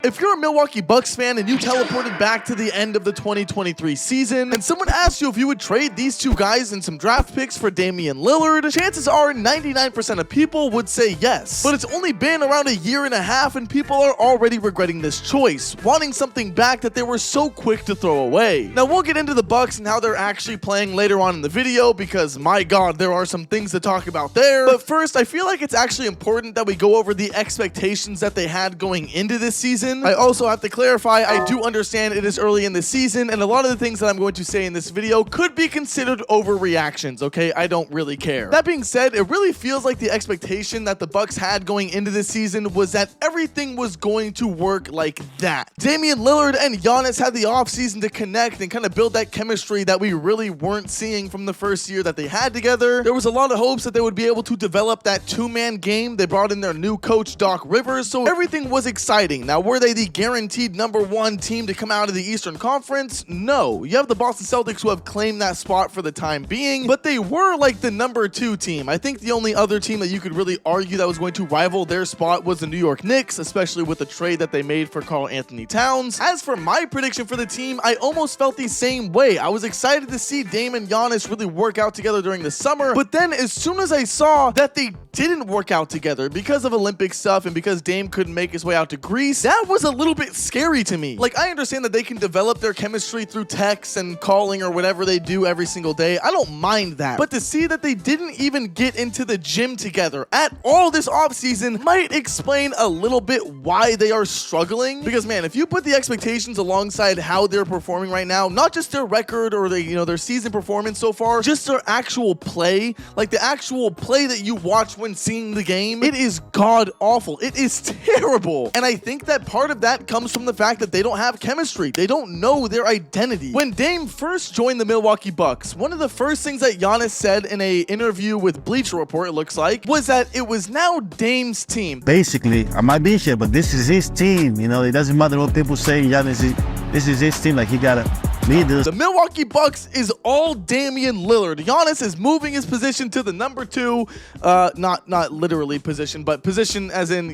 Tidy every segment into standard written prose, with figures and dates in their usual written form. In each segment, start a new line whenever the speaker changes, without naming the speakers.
If you're a Milwaukee Bucks fan and you teleported back to the end of the 2023 season and someone asked you if you would trade these two guys and some draft picks for Damian Lillard, chances are 99% of people would say yes. But it's only been around a year and a half and people are already regretting this choice, wanting something back that they were so quick to throw away. Now we'll get into the Bucks and how they're actually playing later on in the video because my god, there are some things to talk about there. But first, I feel like it's actually important that we go over the expectations that they had going into this season. I also have to clarify, I do understand it is early in the season, and a lot of the things that I'm going to say in this video could be considered overreactions, okay? I don't really care. That being said, it really feels like the expectation that the Bucks had going into this season was that everything was going to work like that. Damian Lillard and Giannis had the offseason to connect and kind of build that chemistry that we really weren't seeing from the first year that they had together. There was a lot of hopes that they would be able to develop that two-man game. They brought in their new coach, Doc Rivers, so everything was exciting. Now, were they the guaranteed #1 team to come out of the Eastern Conference? No. You have the Boston Celtics who have claimed that spot for the time being, but they were like the #2 team. I think the only other team that you could really argue that was going to rival their spot was the New York Knicks, especially with the trade that they made for Karl Anthony Towns. As for my prediction for the team, I almost felt the same way. I was excited to see Dame and Giannis really work out together during the summer, but then as soon as I saw that they didn't work out together because of Olympic stuff and because Dame couldn't make his way out to Greece, that was a little bit scary to me. Like, I understand that they can develop their chemistry through texts and calling or whatever they do every single day. I don't mind that. But to see that they didn't even get into the gym together at all this offseason might explain a little bit why they are struggling. Because, man, if you put the expectations alongside how they're performing right now, not just their record or their season performance so far, just their actual play, like the actual play that you watch when seeing the game, it is god awful. It is terrible. And I think that part of that comes from the fact that they don't have chemistry. They don't know their identity. When Dame first joined the Milwaukee Bucks, one of the first things that Giannis said in an interview with Bleacher Report, it looks like, was that it was now Dame's team.
Basically, I might be here, but this is his team. It doesn't matter what people say. Giannis, this is his team. Like, he gotta lead this.
The Milwaukee Bucks is all Damian Lillard. Giannis is moving his position to the #2, not literally position, but position as in,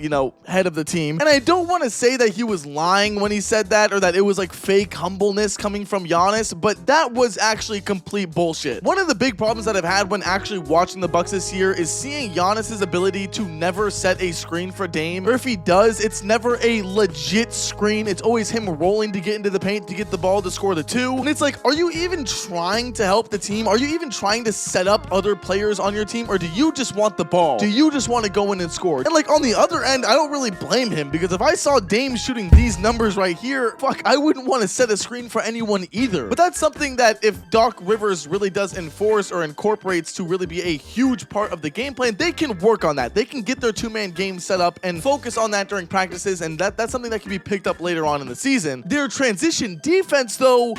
head of the team. And I don't want to say that he was lying when he said that or that it was like fake humbleness coming from Giannis, but that was actually complete bullshit. One of the big problems that I've had when actually watching the Bucks this year is seeing Giannis's ability to never set a screen for Dame, or if he does, it's never a legit screen. It's always him rolling to get into the paint to get the ball to score the 2. And it's like, are you even trying to help the team? Are you even trying to set up other players on your team, or do you just want the ball? Do you just want to go in and score? And like on the other end, I don't really blame him, because if I saw Dame shooting these numbers right here, fuck, I wouldn't want to set a screen for anyone either. But that's something that if Doc Rivers really does enforce or incorporates to really be a huge part of the game plan, they can work on that. They can get their two-man game set up and focus on that during practices, and that's something that can be picked up later on in the season. Their transition defense, though,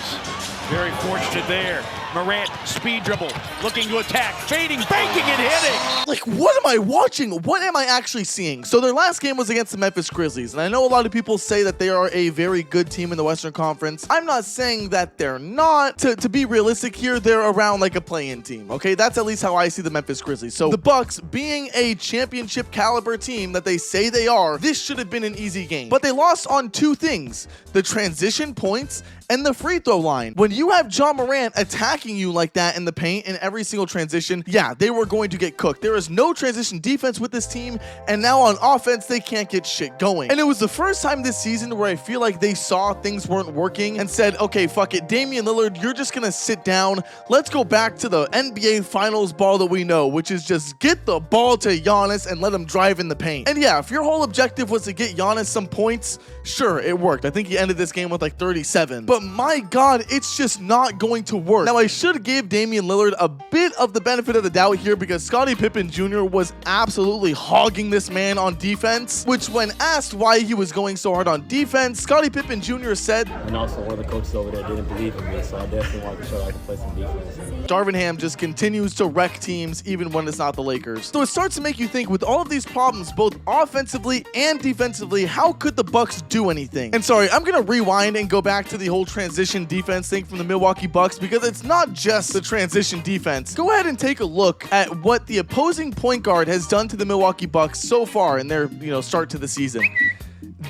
very fortunate there. Morant, speed dribble, looking to attack, fading, banking, and hitting.
Like, what am I watching? What am I actually seeing? So their last game was against the Memphis Grizzlies, and I know a lot of people say that they are a very good team in the Western Conference. I'm not saying that they're not. To be realistic here, they're around like a play-in team, okay? That's at least how I see the Memphis Grizzlies. So the Bucks, being a championship caliber team that they say they are, this should have been an easy game. But they lost on two things: the transition points and the free throw line. When you have John Morant attacking you like that in the paint in every single transition, yeah, they were going to get cooked. There is no transition defense with this team, and now on offense, they can't get shit going. And it was the first time this season where I feel like they saw things weren't working and said, okay, fuck it, Damian Lillard, you're just gonna sit down. Let's go back to the NBA Finals ball that we know, which is just get the ball to Giannis and let him drive in the paint. And yeah, if your whole objective was to get Giannis some points, sure, it worked. I think he ended this game with like 37. But my god, it's just not going to work. Now, I should give Damian Lillard a bit of the benefit of the doubt here, because Scottie Pippen Jr. was absolutely hogging this man on defense, which when asked why he was going so hard on defense, Scottie Pippen Jr. said,
and also one of the coaches over there didn't believe in me, so I definitely wanted to show I can play some defense.
Darvin Ham just continues to wreck teams even when it's not the Lakers. So it starts to make you think, with all of these problems, both offensively and defensively, how could the Bucks do anything? And sorry, I'm gonna rewind and go back to the whole transition defense thing from the Milwaukee Bucks, because it's not just the transition defense. Go ahead and take a look at what the opposing point guard has done to the Milwaukee Bucks so far in their, start to the season.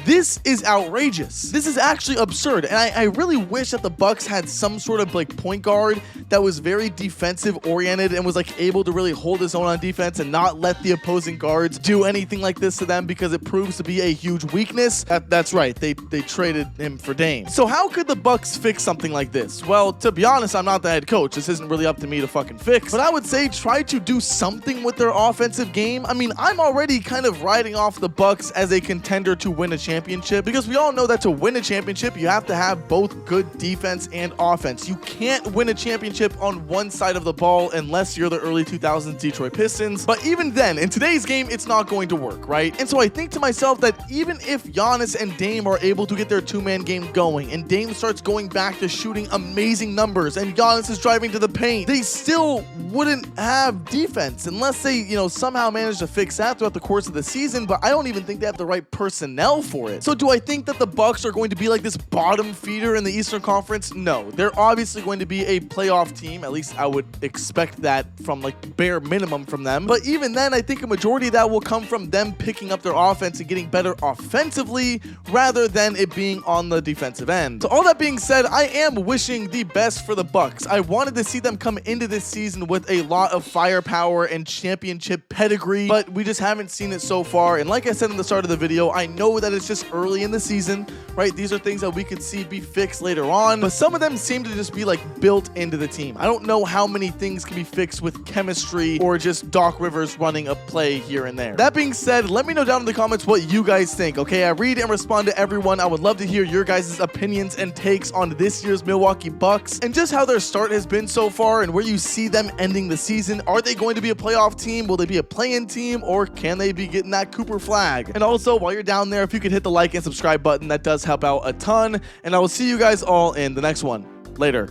This is outrageous. This is actually absurd, and I really wish that the Bucks had some sort of like point guard that was very defensive oriented and was like able to really hold his own on defense and not let the opposing guards do anything like this to them, because it proves to be a huge weakness. That's right, they traded him for Dame. So how could the Bucks fix something like this? Well, to be honest, I'm not the head coach. This isn't really up to me to fucking fix, but I would say try to do something with their offensive game. I mean, I'm already kind of riding off the Bucks as a contender to win a championship, because we all know that to win a championship, you have to have both good defense and offense. You can't win a championship on one side of the ball unless you're the early 2000s Detroit Pistons. But even then, in today's game, it's not going to work, right? And so I think to myself that even if Giannis and Dame are able to get their two-man game going, and Dame starts going back to shooting amazing numbers, and Giannis is driving to the paint, they still wouldn't have defense unless they, somehow manage to fix that throughout the course of the season. But I don't even think they have the right personnel for it. So do I think that the Bucks are going to be like this bottom feeder in the Eastern Conference? No, they're obviously going to be a playoff team. At least I would expect that from like bare minimum from them. But even then, I think a majority of that will come from them picking up their offense and getting better offensively rather than it being on the defensive end. So all that being said, I am wishing the best for the Bucks. I wanted to see them come into this season with a lot of firepower and championship pedigree, but we just haven't seen it so far. And like I said in the start of the video, I know that it's just early in the season, right? These are things that we could see be fixed later on, but some of them seem to just be like built into the team. I don't know how many things can be fixed with chemistry or just Doc Rivers running a play here and there. That being said, let me know down in the comments what you guys think, okay? I read and respond to everyone. I would love to hear your guys' opinions and takes on this year's Milwaukee Bucks and just how their start has been so far and where you see them ending the season. Are they going to be a playoff team? Will they be a play-in team, or can they be getting that Cooper flag? And also, while you're down there, if you could hit the like and subscribe button, that does help out a ton. And I will see you guys all in the next one. Later.